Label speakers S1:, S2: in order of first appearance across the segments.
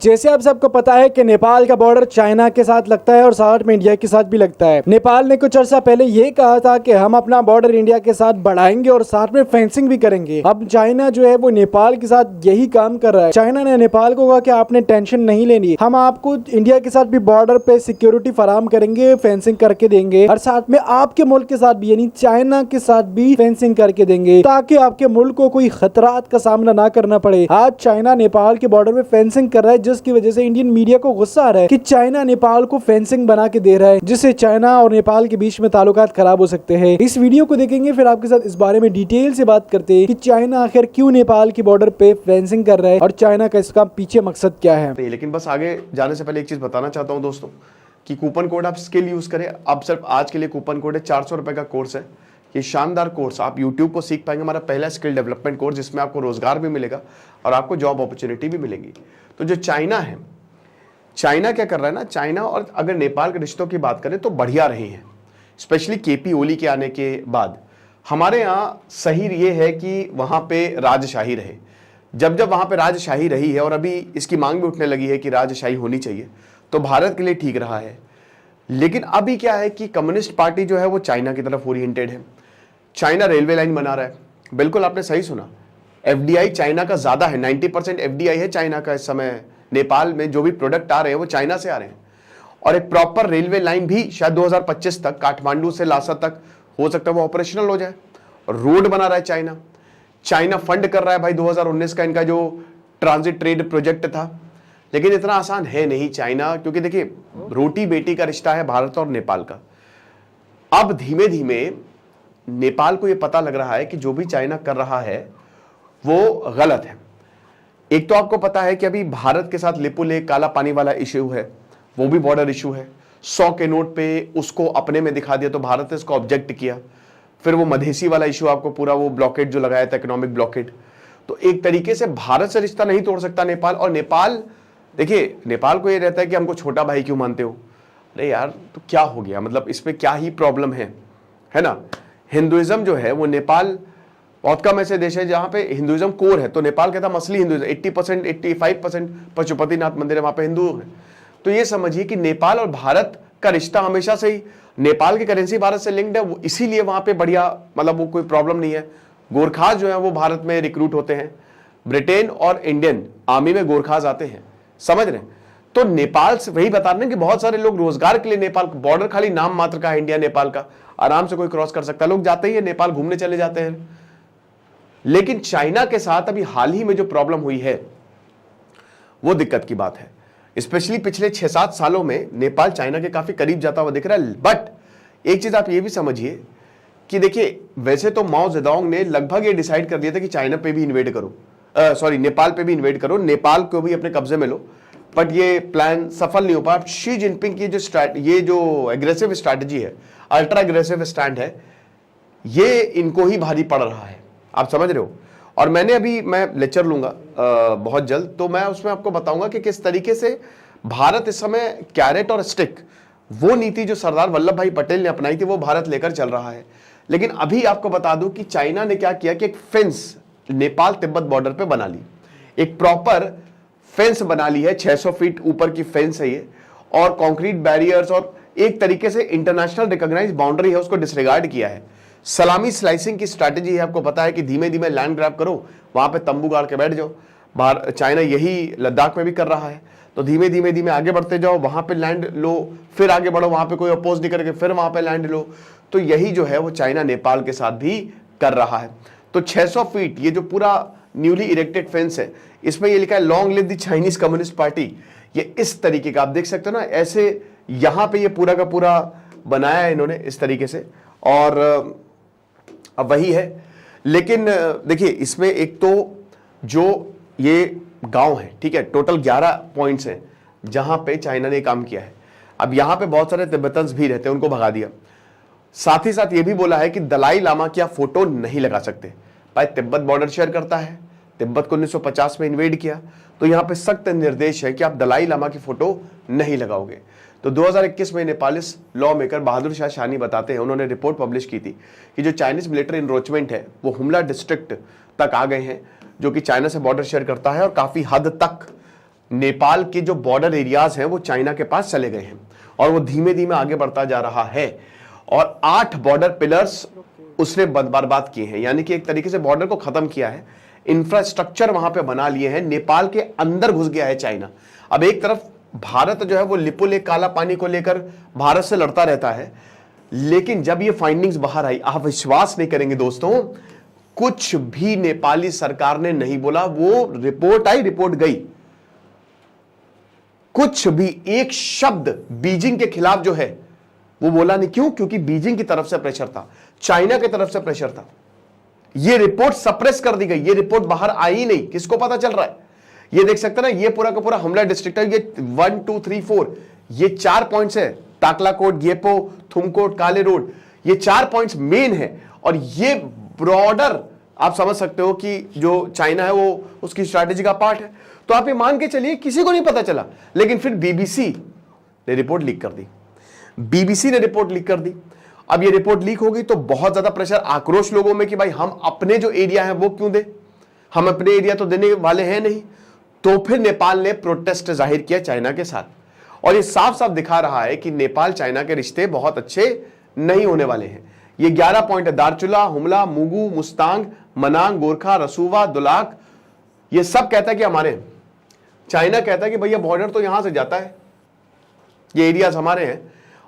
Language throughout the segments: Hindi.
S1: जैसे आप सबको पता है कि नेपाल का बॉर्डर चाइना के साथ लगता है और साथ में इंडिया के साथ भी लगता है। नेपाल ने कुछ अर्सा पहले ये कहा था कि हम अपना बॉर्डर इंडिया के साथ बढ़ाएंगे और साथ में फेंसिंग भी करेंगे। अब चाइना जो है वो नेपाल के साथ यही काम कर रहा है। चाइना ने नेपाल को कहा कि आपने टेंशन नहीं लेनी, हम आपको इंडिया के साथ भी बॉर्डर पे सिक्योरिटी फराहम करेंगे, फेंसिंग करके देंगे और साथ में आपके मुल्क के साथ भी यानी चाइना के साथ भी फेंसिंग करके देंगे ताकि आपके मुल्क को कोई खतरात का सामना ना करना पड़े। आज चाइना नेपाल के बॉर्डर में फेंसिंग कर रहा है, जिसकी वजह से इंडियन मीडिया को गुस्सा आ रहा है कि चाइना नेपाल को फेंसिंग बना के दे रहा है, जिससे चाइना और नेपाल के बीच में ताल्लुकात खराब हो सकते हैं। इस वीडियो को देखेंगे, फिर आपके साथ इस बारे में डिटेल से बात करते हैं कि चाइना आखिर क्यों नेपाल की बॉर्डर पे फेंसिंग कर रहा है और चाइना का इसका पीछे मकसद क्या है।
S2: लेकिन बस आगे जाने से पहले एक चीज बताना चाहता हूं दोस्तों कि कूपन कोड आप स्किल यूज करें। अब सिर्फ आज के लिए कूपन कोड है 400 रुपए का कोर्स है। ये शानदार कोर्स आप YouTube को सीख पाएंगे। हमारा पहला स्किल डेवलपमेंट कोर्स जिसमें आपको रोजगार भी मिलेगा और आपको जॉब अपॉर्चुनिटी भी मिलेगी। तो जो चाइना है, चाइना क्या कर रहा है ना, चाइना और अगर नेपाल के रिश्तों की बात करें तो बढ़िया रहे हैं, स्पेशली केपी ओली के आने के बाद। हमारे यहाँ सही ये है कि वहाँ पे राजशाही रहे। जब जब वहाँ पे राजशाही रही है और अभी इसकी मांग भी उठने लगी है कि राजशाही होनी चाहिए, तो भारत के लिए ठीक रहा है। लेकिन अभी क्या है कि कम्युनिस्ट पार्टी जो है वो चाइना की तरफ ओरिएंटेड है। चाइना रेलवे लाइन बना रहा है, बिल्कुल आपने सही सुना। एफडीआई चाइना का ज्यादा है, 90% एफडीआई है चाइना का इस समय। नेपाल में जो भी प्रोडक्ट आ रहे हैं वो चाइना से आ रहे हैं और एक प्रॉपर रेलवे लाइन भी शायद 2025 तक काठमांडू से लासा तक हो सकता है वो ऑपरेशनल हो जाए। रोड बना रहा है चाइना, चाइना फंड कर रहा है भाई 2019 का इनका जो ट्रांजिट ट्रेड प्रोजेक्ट था। लेकिन इतना आसान है नहीं चाइना, क्योंकि देखिए रोटी बेटी का रिश्ता है भारत और नेपाल का। अब धीमे धीमे नेपाल को यह पता लग रहा है कि जो भी चाइना कर रहा है वो गलत है। एक तो आपको पता है कि अभी भारत के साथ लिपु लेक काला पानी वाला इश्यू है, वो भी बॉर्डर इश्यू है। 100 के नोट पे उसको अपने में दिखा दिया तो भारत ने इसको ऑब्जेक्ट किया। फिर वो मधेसी वाला इश्यू आपको पूरा वो ब्लॉकेड जो लगाया था, इकोनॉमिक ब्लॉकेड। तो एक तरीके से भारत से रिश्ता नहीं तोड़ सकता नेपाल। और नेपाल, देखिए नेपाल को ये रहता है कि हमको छोटा भाई क्यों मानते हो। अरे यार तो क्या हो गया, मतलब इसमें क्या ही प्रॉब्लम है ना। हिंदुइज्म जो है वो नेपाल बहुत कम ऐसे देश है जहां पे हिंदुइज्म कोर है। तो नेपाल कहता असली हिंदुइज्म 80% 85% पशुपतिनाथ मंदिर है, वहां पे हिंदू है। तो ये समझिए कि नेपाल और भारत का रिश्ता हमेशा से ही, नेपाल की करेंसी भारत से लिंक्ड है, इसीलिए वहां पे बढ़िया, मतलब वो कोई प्रॉब्लम नहीं है। गोरखाज जो है वो भारत में रिक्रूट होते हैं, ब्रिटेन और इंडियन आर्मी में गोरखाज आते हैं, समझ रहे हैं। तो नेपाल से वही बता रहे हैं कि बहुत सारे लोग रोजगार के लिए नेपाल, बॉर्डर खाली नाम मात्र का है इंडिया नेपाल का, आराम से कोई क्रॉस कर सकता है। लोग जाते ही है नेपाल घूमने चले जाते हैं। लेकिन चाइना के साथ अभी हाल ही में जो प्रॉब्लम हुई है वो दिक्कत की बात है। स्पेशली पिछले 6-7 सालों में नेपाल चाइना के काफी करीब जाता हुआ दिख रहा है। बट एक चीज आप ये भी समझिए कि देखिए वैसे तो माओ जेडोंग ने लगभग ये डिसाइड कर दिया था कि चाइना पे भी इन्वेड करो, नेपाल पे भी इन्वेड करो, नेपाल को भी अपने कब्जे में लो। बट ये प्लान सफल नहीं हो पाया। शी जिनपिंग की ये जो एग्रेसिव स्ट्रैटेजी है, अल्ट्रा एग्रेसिव स्टैंड है, ये इनको ही भारी पड़ रहा है, आप समझ रहे हो। और मैं लेक्चर लूंगा बहुत जल्द, तो मैं उसमें आपको बताऊंगा कि किस तरीके से भारत इस समय कैरेट और स्टिक, वो नीति जो सरदार वल्लभ भाई पटेल ने अपनाई थी वो भारत लेकर चल रहा है। लेकिन अभी आपको बता दूं कि चाइना ने क्या किया कि एक फेंस नेपाल तिब्बत बॉर्डर पे बना ली, एक प्रॉपर फेंस बना ली है। 600 फीट ऊपर की फेंस है ये, और कंक्रीट बैरियर्स, और एक तरीके से इंटरनेशनल रिकॉग्नाइज्ड बाउंड्री है उसको डिसरिगार्ड किया है। सलामी स्लाइसिंग की स्ट्रैटेजी है। आपको पता है कि धीमे धीमे लैंड ग्रैब करो, वहां पे तंबू गाड़ के बैठ जाओ। बाहर चाइना यही लद्दाख में भी कर रहा है। तो धीमे धीमे धीमे आगे बढ़ते जाओ, वहां पे लैंड लो, फिर आगे बढ़ो, वहां पे कोई अपोज नहीं करके फिर वहां पे लैंड लो। तो यही जो है वो चाइना नेपाल के साथ भी कर रहा है। तो 600 फीट ये जो पूरा न्यूली इरेक्टेड फेंस है, इसमें ये लिखा है long live the Chinese communist party. ये इस तरीके का आप देख सकते हो ना, ऐसे यहां पे ये पूरा का पूरा बनाया है इन्होंने इस तरीके से। और अब वही है। लेकिन देखिए इसमें एक तो जो ये गांव है, ठीक है, टोटल 11 पॉइंट्स हैं जहां पे चाइना ने काम किया है। अब यहां पे बहुत सारे तिब्बतन्स भी रहते हैं, उनको भगा दिया। साथ ही साथ ये भी बोला है कि दलाई लामा की आप फोटो नहीं लगा सकते। भाई तिब्बत बॉर्डर शेयर करता है, तिब्बत को 1950 में इन्वेड किया, तो यहां पे सख्त निर्देश है कि आप दलाई लामा की फोटो नहीं लगाओगे। तो 2021 में नेपालिस लॉ मेकर बहादुर शाह शानी बताते हैं, उन्होंने रिपोर्ट पब्लिश की थी कि जो चाइनीज मिलिट्री इनरोचमेंट है वो हुमला डिस्ट्रिक्ट तक आ गए हैं, जो कि चाइना से बॉर्डर शेयर करता है और काफी हद तक नेपाल के जो बॉर्डर एरियाज हैं वो चाइना के पास चले गए हैं और वो धीमे धीमे आगे बढ़ता जा रहा है और 8 बॉर्डर पिलर्स उसने बर्बाद किए हैं, यानी कि एक तरीके से बॉर्डर को खत्म किया है, इंफ्रास्ट्रक्चर वहां पे बना लिए हैं, नेपाल के अंदर घुस गया है चाइना। अब एक तरफ भारत जो है वो लिपुलेख काला पानी को लेकर भारत से लड़ता रहता है, लेकिन जब ये फाइंडिंग्स बाहर आई, आप विश्वास नहीं करेंगे दोस्तों, कुछ भी नेपाली सरकार ने नहीं बोला। वो रिपोर्ट आई, रिपोर्ट गई, कुछ भी एक शब्द बीजिंग के खिलाफ जो है वो बोला नहीं। क्यों? क्योंकि बीजिंग की तरफ से प्रेशर था, चाइना की तरफ से प्रेशर था। ये रिपोर्ट सप्रेस कर दी गई, ये रिपोर्ट बाहर आई ही नहीं। किसको पता चल रहा है? ये देख सकते ना, ये पूरा का पूरा हमला डिस्ट्रिक्ट है, ये 1 2 3 4 ये 4 पॉइंट्स है, टाकलाकोट, गेपो, थुमकोट, काले रोड, ये 4 पॉइंट्स मेन है। और ये ब्रॉडर आप समझ सकते हो कि जो चाइना है वो उसकी स्ट्रैटेजी का पार्ट है। तो आप ये मान के चलिए किसी को नहीं पता चला, लेकिन फिर बीबीसी ने रिपोर्ट लीक कर दी, बीबीसी ने रिपोर्ट लीक कर दी। अब ये रिपोर्ट लीक होगी तो बहुत ज्यादा प्रेशर, आक्रोश लोगों में कि भाई हम अपने जो एरिया है वो क्यों दें, हम अपने एरिया तो देने वाले हैं नहीं। तो फिर नेपाल ने प्रोटेस्ट जाहिर किया चाइना के साथ और ये साफ साफ दिखा रहा है कि नेपाल चाइना के रिश्ते बहुत अच्छे नहीं होने वाले हैं। ये 11 पॉइंट है, दार्चुला, हुमला, मुगु, मुस्तांग, मनांग, गोरखा, रसूवा, दुलाक, ये सब कहता है कि हमारे हैं। चाइना कहता है कि भैया बॉर्डर तो यहां से जाता है, ये एरियाज हमारे हैं,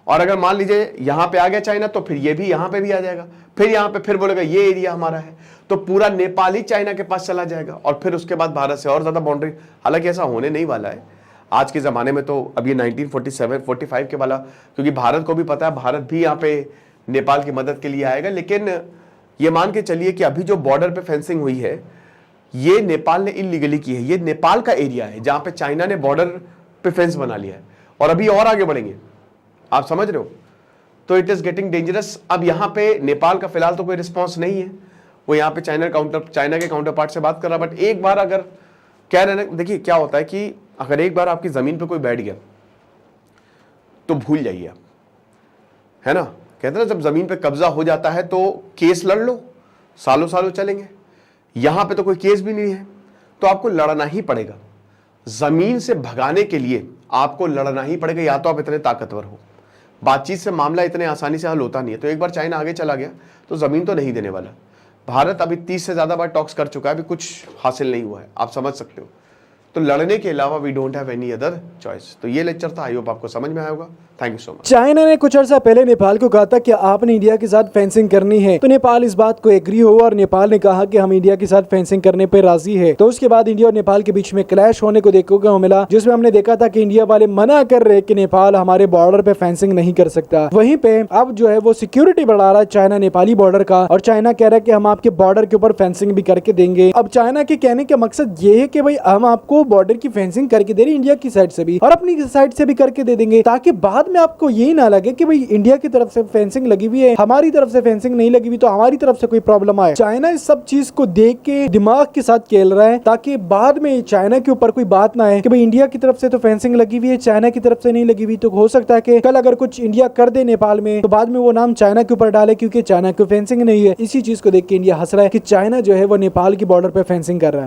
S2: और अगर मान लीजिए यहां पे आ गया चाइना तो फिर ये भी यहां पे भी आ जाएगा, फिर यहां पे फिर बोलेगा ये एरिया हमारा है, तो पूरा नेपाल ही चाइना के पास चला जाएगा और फिर उसके बाद भारत से और ज्यादा बाउंड्री। हालांकि ऐसा होने नहीं वाला है आज के जमाने में, तो अब ये 1947-45 के वाला, क्योंकि भारत को भी पता है भारत भी यहाँ पे नेपाल की मदद के लिए आएगा। लेकिन ये मान के चलिए कि अभी जो बॉर्डर पे फेंसिंग हुई है ये नेपाल ने इलीगली की है, ये नेपाल का एरिया है जहां पे चाइना ने बॉर्डर पे फेंस बना लिया है और अभी और आगे बढ़ेंगे, आप समझ रहे हो। तो इट इज गेटिंग डेंजरस। अब यहां पे नेपाल का फिलहाल तो कोई रिस्पॉन्स नहीं है, वो यहां पे चाइना के काउंटर पार्ट से बात कर रहा है। बट एक बार अगर कह रहे हैं, देखिए क्या होता है कि अगर एक बार आपकी जमीन पे कोई बैठ गया तो भूल जाइए आप, है ना। कहते हैं ना जब जमीन पे कब्जा हो जाता है तो केस लड़ लो, सालों सालों चलेंगे। यहां पे तो कोई केस भी नहीं है, तो आपको लड़ना ही पड़ेगा। जमीन से भगाने के लिए आपको लड़ना ही पड़ेगा, या तो आप इतने ताकतवर हो। बातचीत से मामला इतने आसानी से हल होता नहीं है। तो एक बार चाइना आगे चला गया तो जमीन तो नहीं देने वाला। भारत अभी 30 से ज्यादा बार टॉक्स कर चुका है, अभी कुछ हासिल नहीं हुआ है, आप समझ सकते हो। तो लड़ने के अलावा we don't have any other choice. तो ये लेक्चर था, आई होप आपको समझ में आया होगा। Thank you so much.
S1: China ने कुछ अर्सा पहले नेपाल को कहा था कि आपने इंडिया के साथ फेंसिंग करनी है, तो नेपाल इस बात को एग्री हुआ और नेपाल ने कहा कि हम इंडिया के साथ फेंसिंग करने पे राजी है। तो उसके बाद इंडिया और नेपाल के बीच में क्लैश होने को देखने को मिला, जिसमें हमने देखा था कि इंडिया वाले मना कर रहे कि नेपाल हमारे बॉर्डर पे फेंसिंग नहीं कर सकता। वहीं पे अब जो है वो सिक्योरिटी बढ़ा रहा है चाइना नेपाली बॉर्डर का, और चाइना कह रहा है कि हम आपके बॉर्डर के ऊपर फेंसिंग भी करके देंगे। अब चाइना के कहने का मकसद ये है कि भाई हम आपको बॉर्डर की फेंसिंग करके दे रहे, इंडिया की साइड से भी और अपनी साइड से भी करके दे देंगे, ताकि बाद में आपको यही ना लगे कि भाई इंडिया की तरफ से फेंसिंग लगी हुई है, हमारी तरफ से फेंसिंग नहीं लगी हुई, तो हमारी तरफ से कोई प्रॉब्लम आए। चाइना इस सब चीज को देख के दिमाग के साथ खेल रहा है, ताकि बाद में चाइना के ऊपर कोई बात ना आए कि भाई इंडिया की तरफ से तो फेंसिंग लगी हुई है, चाइना की तरफ से नहीं लगी हुई। तो हो सकता है कि कल अगर कुछ इंडिया कर दे नेपाल में, तो बाद में वो नाम चाइना के ऊपर डाले, क्योंकि चाइना की फेंसिंग नहीं है। इसी चीज को देख के इंडिया हंस रहा है कि चाइना जो है वो नेपाल की बॉर्डर पे फेंसिंग कर रहा है।